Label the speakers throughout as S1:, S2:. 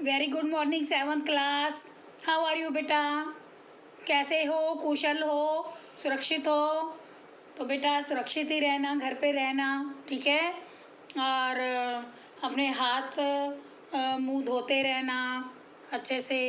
S1: Very good morning 7th class. How are you बेटा? कैसे हो? कुशल हो? सुरक्षित हो? तो बेटा सुरक्षित ही रहना, घर पे रहना, ठीक है। और अपने हाथ मुंह धोते रहना अच्छे से।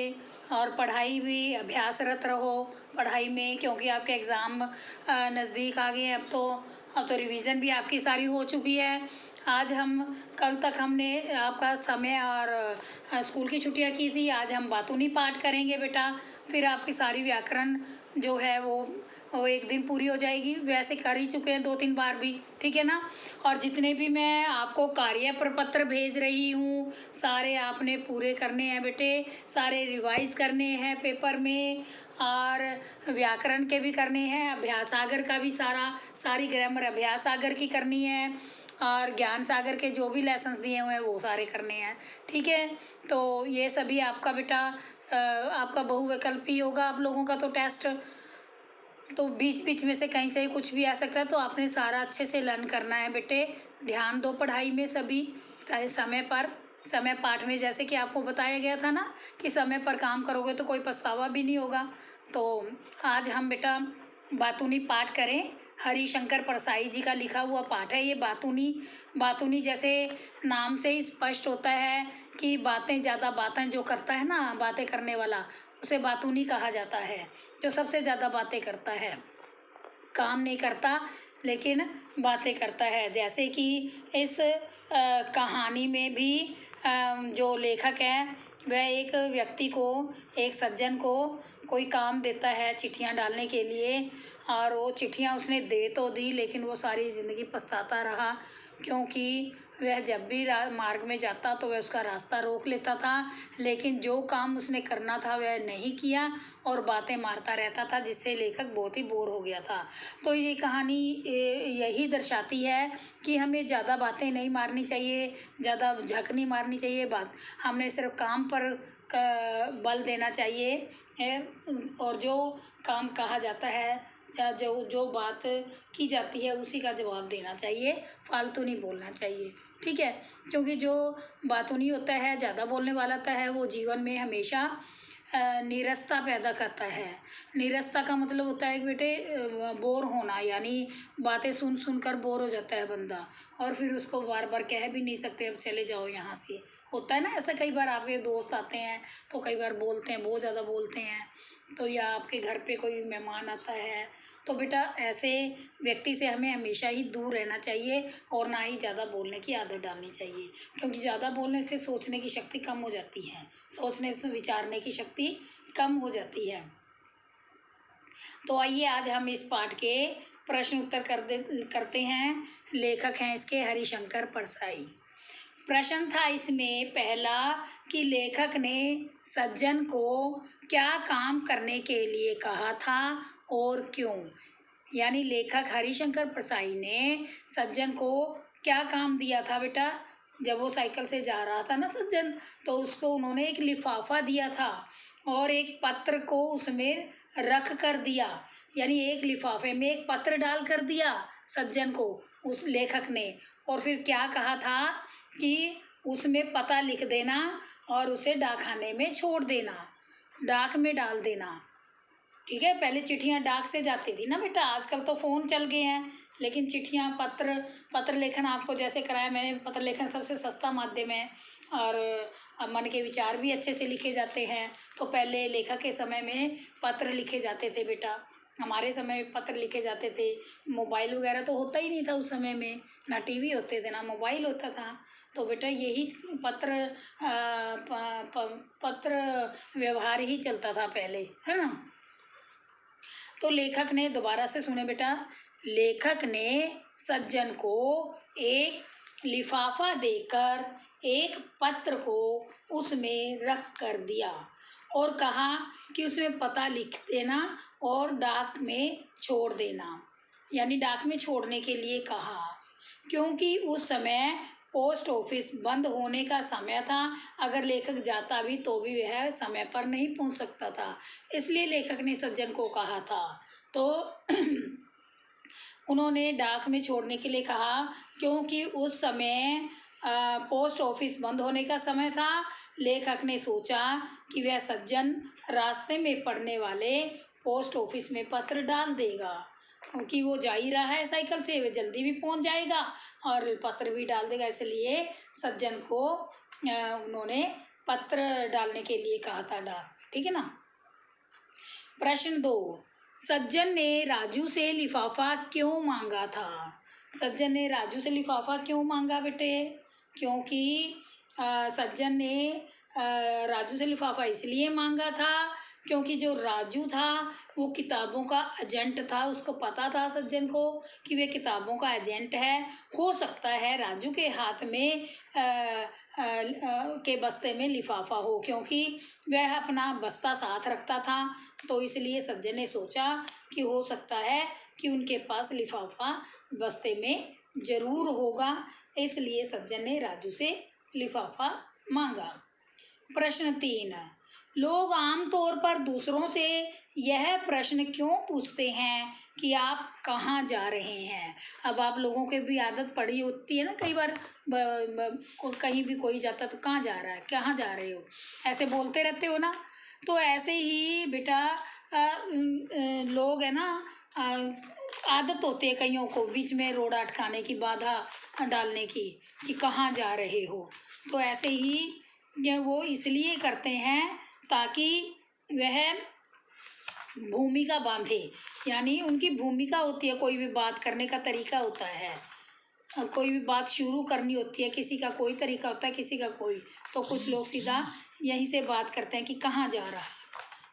S1: और पढ़ाई भी अभ्यासरत रहो पढ़ाई में, क्योंकि आपके एग्ज़ाम नज़दीक आ गए हैं। अब तो रिवीज़न भी आपकी सारी हो चुकी है। आज हम कल तक हमने आपका समय और स्कूल की छुट्टियां की थी। आज हम बातूनी पाठ करेंगे बेटा। फिर आपकी सारी व्याकरण जो है वो एक दिन पूरी हो जाएगी। वैसे कर ही चुके हैं 2-3 बार भी, ठीक है ना। और जितने भी मैं आपको कार्य प्रपत्र भेज रही हूँ सारे आपने पूरे करने हैं बेटे। सारे रिवाइज करने हैं पेपर में, और व्याकरण के भी करने हैं, अभ्यास सागर का भी सारी ग्रामर अभ्यास सागर की करनी है, और ज्ञान सागर के जो भी लेसन्स दिए हुए हैं वो सारे करने हैं, ठीक है। तो ये सभी आपका बेटा आपका बहुविकल्पी होगा आप लोगों का तो टेस्ट। तो बीच बीच में से कहीं से कुछ भी आ सकता है, तो आपने सारा अच्छे से लर्न करना है बेटे। ध्यान दो पढ़ाई में सभी, चाहे समय पाठ में जैसे कि आपको बताया गया था ना कि समय पर काम करोगे तो कोई पछतावा भी नहीं होगा। तो आज हम बेटा बातूनी पाठ करें। हरिशंकर परसाई जी का लिखा हुआ पाठ है ये बातूनी जैसे नाम से ही स्पष्ट होता है कि ज़्यादा बातें जो करता है ना, बातें करने वाला, उसे बातूनी कहा जाता है। जो सबसे ज़्यादा बातें करता है, काम नहीं करता लेकिन बातें करता है। जैसे कि इस कहानी में भी जो लेखक है वह एक व्यक्ति को, एक सज्जन को कोई काम देता है चिट्ठियां डालने के लिए, और वो चिट्ठियां उसने दे तो दी लेकिन वो सारी ज़िंदगी पछताता रहा, क्योंकि वह जब भी मार्ग में जाता तो वह उसका रास्ता रोक लेता था, लेकिन जो काम उसने करना था वह नहीं किया और बातें मारता रहता था, जिससे लेखक बहुत ही बोर हो गया था। तो ये कहानी यही दर्शाती है कि हमें ज़्यादा बातें नहीं मारनी चाहिए, ज़्यादा झक नहीं मारनी चाहिए। हमने सिर्फ काम पर बल देना चाहिए, और जो काम कहा जाता है या जो बात की जाती है उसी का जवाब देना चाहिए, फालतू नहीं बोलना चाहिए, ठीक है। क्योंकि जो बातूनी होता है, ज़्यादा बोलने वाला होता है, वो जीवन में हमेशा नीरसता पैदा करता है। नीरसता का मतलब होता है कि बेटे बोर होना, यानी बातें सुन सुन कर बोर हो जाता है बंदा, और फिर उसको बार बार कह भी नहीं सकते अब चले जाओ यहाँ से। होता है ना ऐसा, कई बार आपके दोस्त आते हैं तो कई बार बोलते हैं, बहुत ज़्यादा बोलते हैं। तो या आपके घर पे कोई मेहमान आता है, तो बेटा ऐसे व्यक्ति से हमें हमेशा ही दूर रहना चाहिए, और ना ही ज़्यादा बोलने की आदत डालनी चाहिए, क्योंकि ज़्यादा बोलने से सोचने की शक्ति कम हो जाती है, सोचने से विचारने की शक्ति कम हो जाती है। तो आइए आज हम इस पाठ के प्रश्न उत्तर करते हैं। लेखक हैं इसके हरिशंकर परसाई। प्रश्न था इसमें पहला कि लेखक ने सज्जन को क्या काम करने के लिए कहा था और क्यों। यानी लेखक हरिशंकर परसाई ने सज्जन को क्या काम दिया था बेटा। जब वो साइकिल से जा रहा था ना सज्जन, तो उसको उन्होंने एक लिफाफा दिया था और एक पत्र को उसमें रख कर दिया, यानी एक लिफाफे में एक पत्र डाल कर दिया सज्जन को उस लेखक ने। और फिर क्या कहा था कि उसमें पता लिख देना और उसे डाकखाने में छोड़ देना, डाक में डाल देना, ठीक है। पहले चिट्ठियां डाक से जाती थी ना बेटा, आजकल तो फ़ोन चल गए हैं, लेकिन चिट्ठियां पत्र लेखन आपको जैसे कराया मैंने, पत्र लेखन सबसे सस्ता माध्यम है, और मन के विचार भी अच्छे से लिखे जाते हैं। तो पहले लेखक के समय में पत्र लिखे जाते थे बेटा, हमारे समय में पत्र लिखे जाते थे। मोबाइल वगैरह तो होता ही नहीं था उस समय में, ना टीवी होते थे ना मोबाइल होता था। तो बेटा यही पत्र व्यवहार ही चलता था पहले, है ना। तो लेखक ने, दोबारा से सुने बेटा, लेखक ने सज्जन को एक लिफाफा देकर एक पत्र को उसमें रख कर दिया और कहा कि उसमें पता लिख देना और डाक में छोड़ देना, यानी डाक में छोड़ने के लिए कहा, क्योंकि उस समय पोस्ट ऑफिस बंद होने का समय था। अगर लेखक जाता भी तो भी वह समय पर नहीं पहुंच सकता था, इसलिए लेखक ने सज्जन को कहा था। तो उन्होंने डाक में छोड़ने के लिए कहा क्योंकि उस समय पोस्ट ऑफिस बंद होने का समय था, लेखक ने सोचा कि वह सज्जन रास्ते में पड़ने वाले पोस्ट ऑफिस में पत्र डाल देगा, क्योंकि वो जा ही रहा है साइकिल से, वह जल्दी भी पहुंच जाएगा और पत्र भी डाल देगा। इसलिए सज्जन को उन्होंने पत्र डालने के लिए कहा था डाक, ठीक है ना। प्रश्न 2, सज्जन ने राजू से लिफाफा क्यों मांगा था? सज्जन ने राजू से लिफाफा क्यों मांगा बेटे? क्योंकि सज्जन ने राजू से लिफाफा इसलिए मांगा था क्योंकि जो राजू था वो किताबों का एजेंट था। उसको पता था सज्जन को कि वे किताबों का एजेंट है। हो सकता है राजू के हाथ में के बस्ते में लिफाफा हो, क्योंकि वह अपना बस्ता साथ रखता था। तो इसलिए सज्जन ने सोचा कि हो सकता है कि उनके पास लिफाफा बस्ते में ज़रूर होगा, इसलिए सज्जन ने राजू से लिफाफा मांगा। प्रश्न 3, लोग आमतौर पर दूसरों से यह प्रश्न क्यों पूछते हैं कि आप कहाँ जा रहे हैं? अब आप लोगों के भी आदत पड़ी होती है ना, कई बार कहीं भी कोई जाता तो कहाँ जा रहा है, कहाँ जा रहे हो, ऐसे बोलते रहते हो ना। तो ऐसे ही बेटा लोग है ना, आदत होती है कईयों को बीच में रोड अटकाने की, बाधा डालने की कि कहाँ जा रहे हो। तो ऐसे ही वो इसलिए करते हैं ताकि वह भूमिका बांधे, यानी उनकी भूमिका होती है, कोई भी बात करने का तरीका होता है, कोई भी बात शुरू करनी होती है, किसी का कोई तरीका होता है, किसी का कोई। तो कुछ लोग सीधा यहीं से बात करते हैं कि कहाँ जा रहा,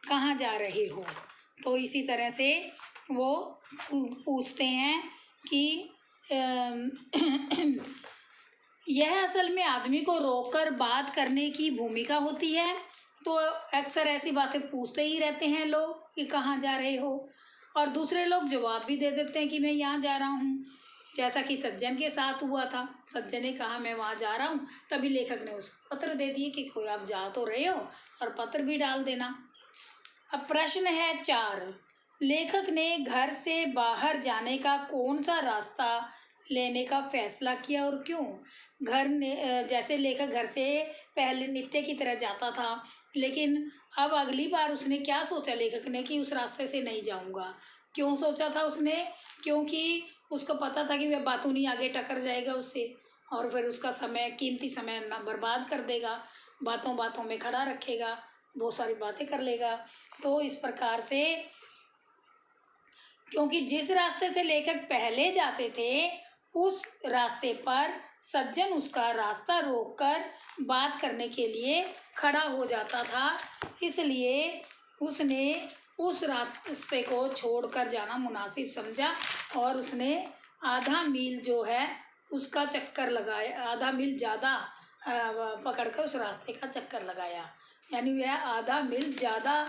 S1: कहाँ जा रहे हो। तो इसी तरह से वो पूछते हैं कि यह असल में आदमी को रोककर बात करने की भूमिका होती है। तो अक्सर ऐसी बातें पूछते ही रहते हैं लोग कि कहाँ जा रहे हो, और दूसरे लोग जवाब भी दे देते हैं कि मैं यहाँ जा रहा हूँ, जैसा कि सज्जन के साथ हुआ था। सज्जन ने कहा मैं वहाँ जा रहा हूँ, तभी लेखक ने उसको पत्र दे दिए कि कोई आप जा तो रहे हो और पत्र भी डाल देना। अब प्रश्न है 4, लेखक ने घर से बाहर जाने का कौन सा रास्ता लेने का फैसला किया और क्यों? जैसे लेखक घर से पहले नित्य की तरह जाता था, लेकिन अब अगली बार उसने क्या सोचा लेखक ने कि उस रास्ते से नहीं जाऊंगा। क्यों सोचा था उसने? क्योंकि उसको पता था कि वह बातूनी आगे टकर जाएगा उससे, और फिर उसका समय, कीमती समय ना बर्बाद कर देगा, बातों बातों में खड़ा रखेगा, बहुत सारी बातें कर लेगा। तो इस प्रकार से, क्योंकि जिस रास्ते से लेखक पहले जाते थे उस रास्ते पर सज्जन उसका रास्ता रोककर बात करने के लिए खड़ा हो जाता था, इसलिए उसने उस रास्ते को छोड़कर जाना मुनासिब समझा और उसने आधा मील जो है उसका चक्कर लगाया, आधा मील ज़्यादा पकड़कर उस रास्ते का चक्कर लगाया, यानी वह आधा मील ज़्यादा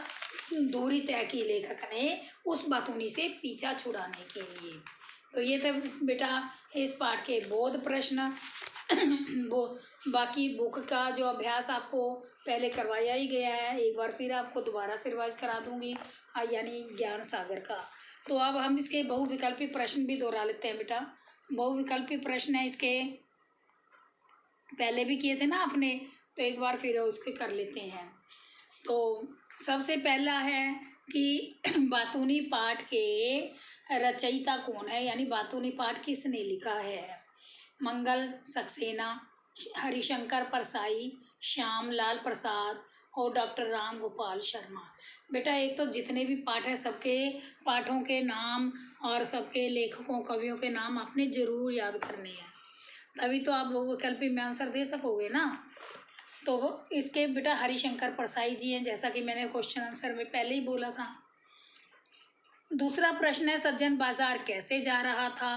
S1: दूरी तय की लेखक ने उस बातूनी से पीछा छुड़ाने के लिए। तो ये थे बेटा इस पाठ के बोध प्रश्न। वो बाकी बुक का जो अभ्यास आपको पहले करवाया ही गया है, एक बार फिर आपको दोबारा से रिवाइज करा दूंगी, यानी ज्ञान सागर का। तो अब हम इसके बहुविकल्पी प्रश्न भी दोहरा लेते हैं बेटा। बहुविकल्पी प्रश्न है, इसके पहले भी किए थे ना आपने, तो एक बार फिर उसके कर लेते हैं। तो सबसे पहला है कि बातूनी पाठ के रचयिता कौन है, यानी बातूनी पाठ किसने लिखा है? मंगल सक्सेना, हरिशंकर परसाई, श्यामलाल प्रसाद और डॉक्टर राम गोपाल शर्मा। बेटा एक तो जितने भी पाठ हैं सबके पाठों के नाम और सबके लेखकों कवियों के नाम आपने ज़रूर याद करने हैं, तभी तो आप बहुविकल्पी में आंसर दे सकोगे ना। तो इसके बेटा हरिशंकर परसाई जी हैं, जैसा कि मैंने क्वेश्चन आंसर में पहले ही बोला था। दूसरा प्रश्न है, सज्जन बाजार कैसे जा रहा था?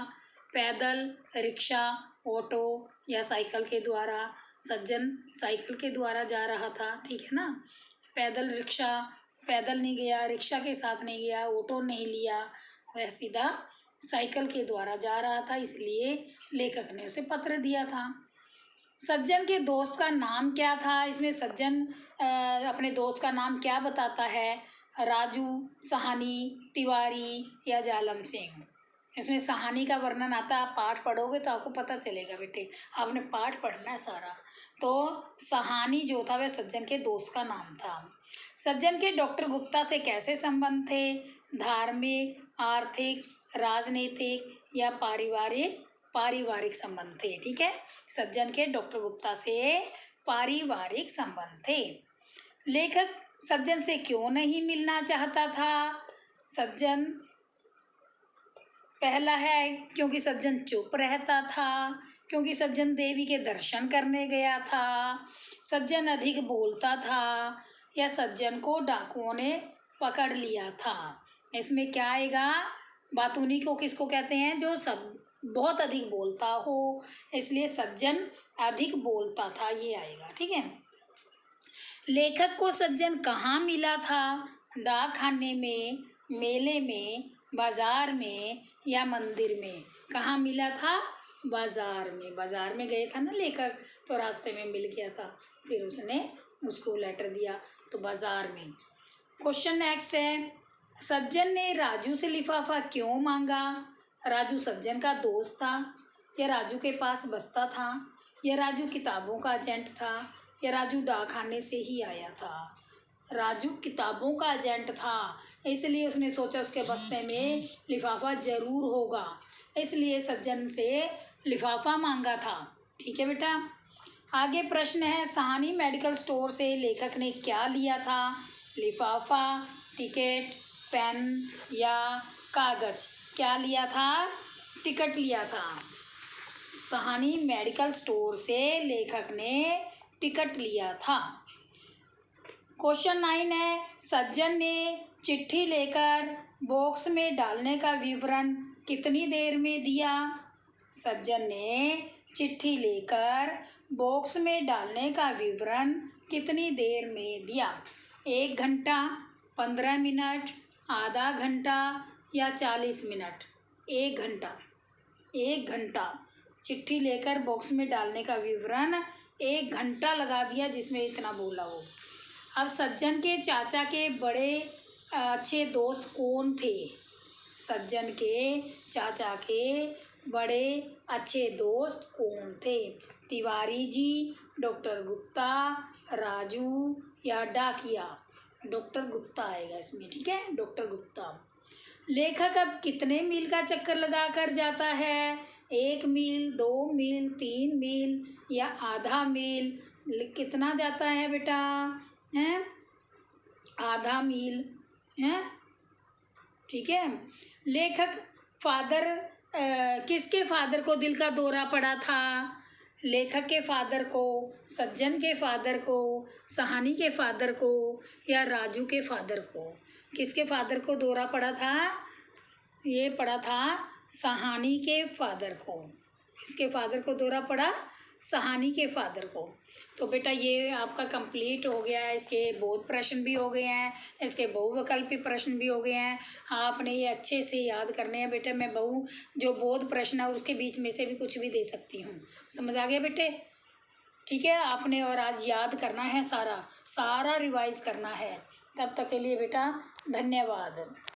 S1: पैदल, रिक्शा, ऑटो या साइकिल के द्वारा? सज्जन साइकिल के द्वारा जा रहा था, ठीक है ना। पैदल, रिक्शा, पैदल नहीं गया, रिक्शा के साथ नहीं गया, ऑटो नहीं लिया, वह सीधा साइकिल के द्वारा जा रहा था, इसलिए लेखक ने उसे पत्र दिया था। सज्जन के दोस्त का नाम क्या था? इसमें सज्जन अपने दोस्त का नाम क्या बताता है? राजू, सहानी, तिवारी या जालम सिंह? इसमें सहानी का वर्णन आता है। आप पाठ पढ़ोगे तो आपको पता चलेगा बेटे, आपने पाठ पढ़ना है सारा। तो सहानी जो था वह सज्जन के दोस्त का नाम था। सज्जन के डॉक्टर गुप्ता से कैसे संबंध थे? धार्मिक, आर्थिक, राजनीतिक या पारिवारिक संबंध थे। ठीक है, सज्जन के डॉक्टर गुप्ता से पारिवारिक संबंध थे। लेखक सज्जन से क्यों नहीं मिलना चाहता था? सज्जन, पहला है क्योंकि सज्जन चुप रहता था, क्योंकि सज्जन देवी के दर्शन करने गया था, सज्जन अधिक बोलता था, या सज्जन को डाकुओं ने पकड़ लिया था। इसमें क्या आएगा? बातूनी को किसको कहते हैं? जो सब बहुत अधिक बोलता हो, इसलिए सज्जन अधिक बोलता था, ये आएगा। ठीक है। लेखक को सज्जन कहाँ मिला था? डाकखाने में, मेले में, बाजार में या मंदिर में? कहाँ मिला था? बाजार में। बाजार में गए था ना लेखक, तो रास्ते में मिल गया था, फिर उसने उसको लेटर दिया, तो बाजार में। क्वेश्चन नेक्स्ट है, सज्जन ने राजू से लिफाफा क्यों मांगा? राजू सज्जन का दोस्त था, या राजू के पास बस्ता था, या राजू किताबों का एजेंट था, या राजू डाकखाने से ही आया था? राजू किताबों का एजेंट था, इसलिए उसने सोचा उसके बस्ते में लिफाफा जरूर होगा, इसलिए सज्जन से लिफाफा मांगा था। ठीक है बेटा। आगे प्रश्न है, सहानी मेडिकल स्टोर से लेखक ने क्या लिया था? लिफाफा, टिकट, पेन या कागज? क्या लिया था? टिकट लिया था। सहानी मेडिकल स्टोर से लेखक ने टिकट लिया था। क्वेश्चन 9 है, सज्जन ने चिट्ठी लेकर बॉक्स में डालने का विवरण कितनी देर में दिया? सज्जन ने चिट्ठी लेकर बॉक्स में डालने का विवरण कितनी देर में दिया? 1 घंटा, 15 मिनट, आधा घंटा या 40 मिनट? 1 घंटा। 1 घंटा चिट्ठी लेकर बॉक्स में डालने का विवरण 1 घंटा लगा दिया, जिसमें इतना बोला वो। अब सज्जन के चाचा के बड़े अच्छे दोस्त कौन थे? सज्जन के चाचा के बड़े अच्छे दोस्त कौन थे? तिवारी जी, डॉक्टर गुप्ता, राजू या डाकिया? डॉक्टर गुप्ता आएगा इसमें। ठीक है, डॉक्टर गुप्ता। लेखक अब कितने मील का चक्कर लगा कर जाता है? 1 मील, 2 मील, 3 मील या आधा मील? कितना जाता है बेटा? हैं? आधा मील है। ठीक है। लेखक किसके फादर को दिल का दौरा पड़ा था? लेखक के फादर को, सज्जन के फादर को, सहानी के फादर को या राजू के फादर को? किसके फादर को दौरा पड़ा था? ये पड़ा था सहानी के फादर को। किसके फादर को दौरा पड़ा? सहानी के फादर को। तो बेटा ये आपका कंप्लीट हो गया है। इसके बोध प्रश्न भी हो गए हैं, इसके बहुविकल्पी प्रश्न भी हो गए हैं। आपने ये अच्छे से याद करने हैं बेटे। मैं जो बोध प्रश्न है उसके बीच में से भी कुछ भी दे सकती हूँ। समझ आ गया बेटे? ठीक है, आपने और आज याद करना है, सारा रिवाइज करना है। तब तक के लिए बेटा धन्यवाद।